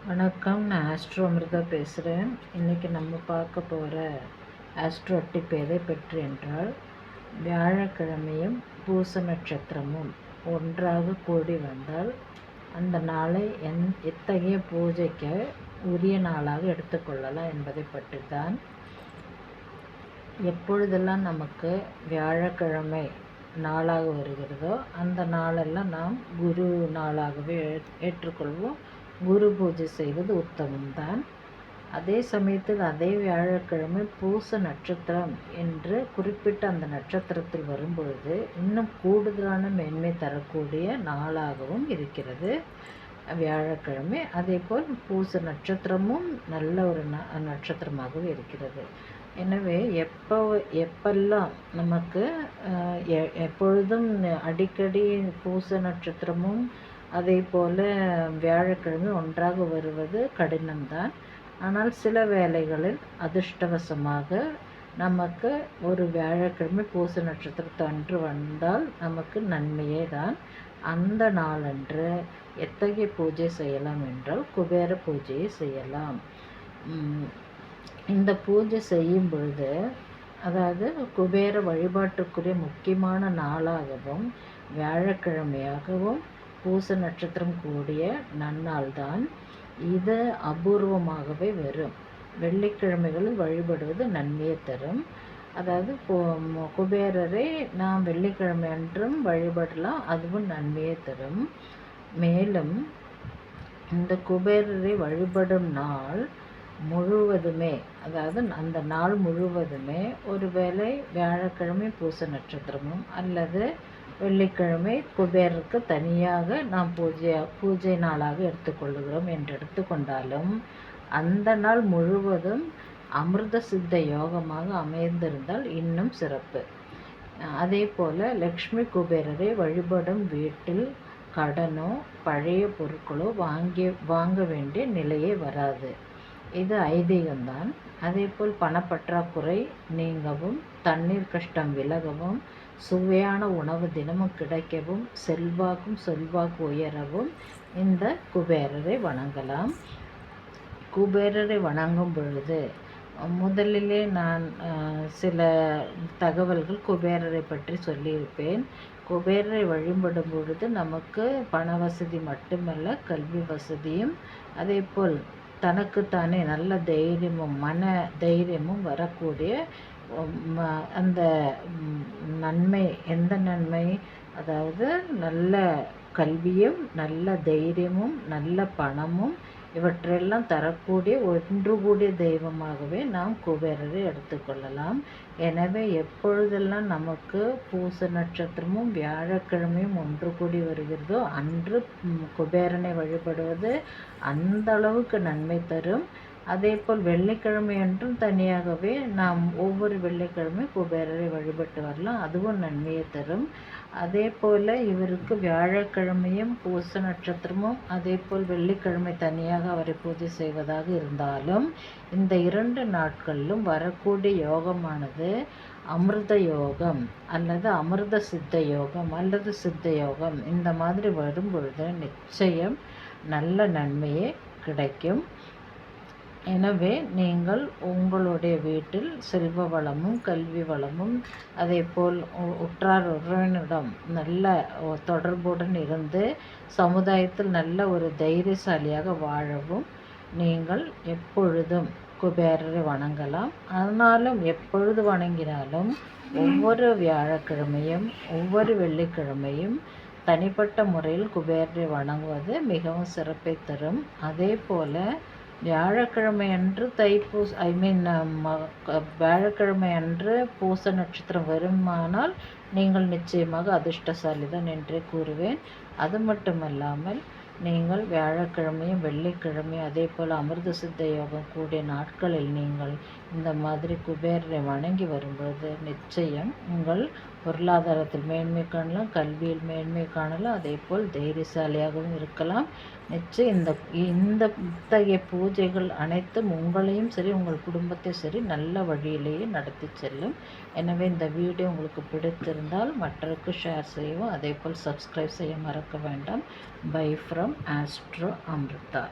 வணக்கம். நான் ஆஸ்ட்ரோ அமிர்தா பேசுகிறேன். இன்றைக்கி நம்ம பார்க்க போகிற ஆஸ்ட்ரோ டிப் எதை பற்றி என்றால், வியாழக்கிழமையும் பூச நட்சத்திரமும் ஒன்றாக கூடி வந்தால் அந்த நாளை எத்தகைய பூஜைக்கு உரிய நாளாக எடுத்துக்கொள்ளலாம் என்பதை பற்றி தான். எப்பொழுதெல்லாம் நமக்கு வியாழக்கிழமை நாளாக வருகிறதோ அந்த நாளெல்லாம் நாம் குரு நாளாகவே ஏற்றுக்கொள்வோம். குரு பூஜை செய்வது உத்தமம்தான். அதே சமயத்தில் அதே வியாழக்கிழமை பூச நட்சத்திரம் என்று குறிப்பிட்ட அந்த நட்சத்திரத்தில் வரும்பொழுது இன்னும் கூடுதலான மேன்மை தரக்கூடிய நாளாகவும் இருக்கிறது வியாழக்கிழமை. அதேபோல் பூச நட்சத்திரமும் நல்ல ஒரு நட்சத்திரமாகவும் இருக்கிறது. எனவே எப்பெல்லாம் நமக்கு எப்பொழுதும் அடிக்கடி பூச நட்சத்திரமும் அதே போல் வியாழக்கிழமை ஒன்றாக வருவது கடினம்தான். ஆனால் சில வேளைகளில் அதிர்ஷ்டவசமாக நமக்கு ஒரு வியாழக்கிழமை பூச நட்சத்திரத்து அன்று வந்தால் நமக்கு நன்மையே தான். அந்த நாளன்று எத்தகைய பூஜை செய்யலாம் என்றால் குபேர பூஜையை செய்யலாம். இந்த பூஜை செய்யும் பொழுது, அதாவது குபேர வழிபாட்டுக்குரிய முக்கியமான நாளாகவும் வியாழக்கிழமையாகவும் பூச நட்சத்திரம் கூடிய நன்னாள் தான். இது அபூர்வமாகவே வரும். வெள்ளிக்கிழமைகளில் வழிபடுவது நன்மையை தரும். அதாவது குபேரரை நாம் வெள்ளிக்கிழமை அன்றும் வழிபடலாம், அதுவும் நன்மையை தரும். மேலும் இந்த குபேரரை வழிபடும் நாள் முழுவதுமே, அதாவது அந்த நாள் முழுவதுமே, ஒருவேளை வியாழக்கிழமை பூச நட்சத்திரமும் அல்லது வெள்ளிக்கிழமை குபேரருக்கு தனியாக நாம் பூஜை நாளாக எடுத்துக்கொள்கிறோம் என்று எடுத்துக்கொண்டாலும் அந்த நாள் முழுவதும் அமிர்த சித்த யோகமாக அமைந்திருந்தால் இன்னும் சிறப்பு. அதே போல் லக்ஷ்மி குபேரரை வழிபடும் வீட்டில் கடனோ பழைய பொருட்களோ வாங்க வேண்டிய நிலையே வராது. இது ஐதீகம்தான். அதேபோல் பணப்பற்றாக்குறை நீங்கவும், தண்ணீர் கஷ்டம் விலகவும், சுவையான உணவு தினமும் கிடைக்கவும், செல்வாக்கு உயரவும் இந்த குபேரரை வணங்கலாம். குபேரரை வணங்கும் பொழுது முதலிலே நான் சில தகவல்கள் குபேரரை பற்றி சொல்லியிருப்பேன். குபேரரை வழிபடும் பொழுது நமக்கு பண வசதி மட்டுமல்ல, கல்வி வசதியும் அதேபோல் தனக்குத்தானே நல்ல தைரியமும் மன தைரியமும் வரக்கூடிய அந்த நன்மை. எந்த நன்மை? அதாவது நல்ல கல்வியும் நல்ல தைரியமும் நல்ல பணமும் இவற்றையெல்லாம் தரக்கூடிய ஒன்று கூடிய தெய்வமாகவே நாம் குபேரரை எடுத்துக்கொள்ளலாம். எனவே எப்பொழுதெல்லாம் நமக்கு பூச நட்சத்திரமும் வியாழக்கிழமையும் ஒன்று கூடி வருகிறதோ அன்று குபேரனை வழிபடுவது அந்த அளவுக்கு நன்மை தரும். அதேபோல் வெள்ளிக்கிழமை அன்றும் தனியாகவே நாம் ஒவ்வொரு வெள்ளிக்கிழமை குபேரரை வழிபட்டு வரலாம், அதுவும் நன்மையை தரும். அதே போல் இவருக்கு வியாழக்கிழமையும் பூச நட்சத்திரமும் அதேபோல் வெள்ளிக்கிழமை தனியாக அவரை பூஜை செய்வதாக இருந்தாலும் இந்த 2 நாட்களிலும் வரக்கூடிய யோகமானது அமிர்த யோகம் அல்லது அமிர்த சித்த யோகம் அல்லது சித்த யோகம். இந்த மாதிரி வரும் பொழுது நிச்சயம் நல்ல நன்மையே கிடைக்கும். எனவே நீங்கள் உங்களுடைய வீட்டில் செல்வ வளமும் கல்வி வளமும் அதேபோல் உற்றார் உறவினரிடம் நல்ல தொடர்புடன் இருந்து சமுதாயத்தில் நல்ல ஒரு தைரியசாலியாக வாழவும் நீங்கள் எப்பொழுதும் குபேரரை வணங்கலாம். ஆனாலும் எப்பொழுது வணங்கினாலும் ஒவ்வொரு வியாழக்கிழமையும் ஒவ்வொரு வெள்ளிக்கிழமையும் தனிப்பட்ட முறையில் குபேரரை வணங்குவது மிகவும் சிறப்பை தரும். அதே போல் வியாழக்கிழமை அன்று வியாழக்கிழமை அன்று பூச நட்சத்திரம் வருமானால் நீங்கள் நிச்சயமாக அதிர்ஷ்டசாலி தான் என்றே கூறுவேன். அது மட்டுமல்லாமல் நீங்கள் வியாழக்கிழமையும் வெள்ளிக்கிழமையும் அதே போல் அமிர்த சித்த யோகம் கூடிய நாட்களில் நீங்கள் இந்த மாதிரி குபேரரை வணங்கி வரும்போது நிச்சயம் உங்கள் பொருளாதாரத்தில் மேன்மை காணலாம், கல்வியில் மேன்மை காணலாம், அதே போல் தைரியசாலியாகவும் இருக்கலாம். நிச்சயம் இந்த இத்தகைய பூஜைகள் அனைத்தும் உங்களையும் சரி உங்கள் குடும்பத்தை சரி நல்ல வழியிலேயே நடத்தி செல்லும். எனவே இந்த வீடியோ உங்களுக்கு பிடித்திருந்தால் மற்றவருக்கு ஷேர் செய்யவும், அதே போல் சப்ஸ்கிரைப் செய்ய மறக்க வேண்டாம். Bye from Astro Amrita.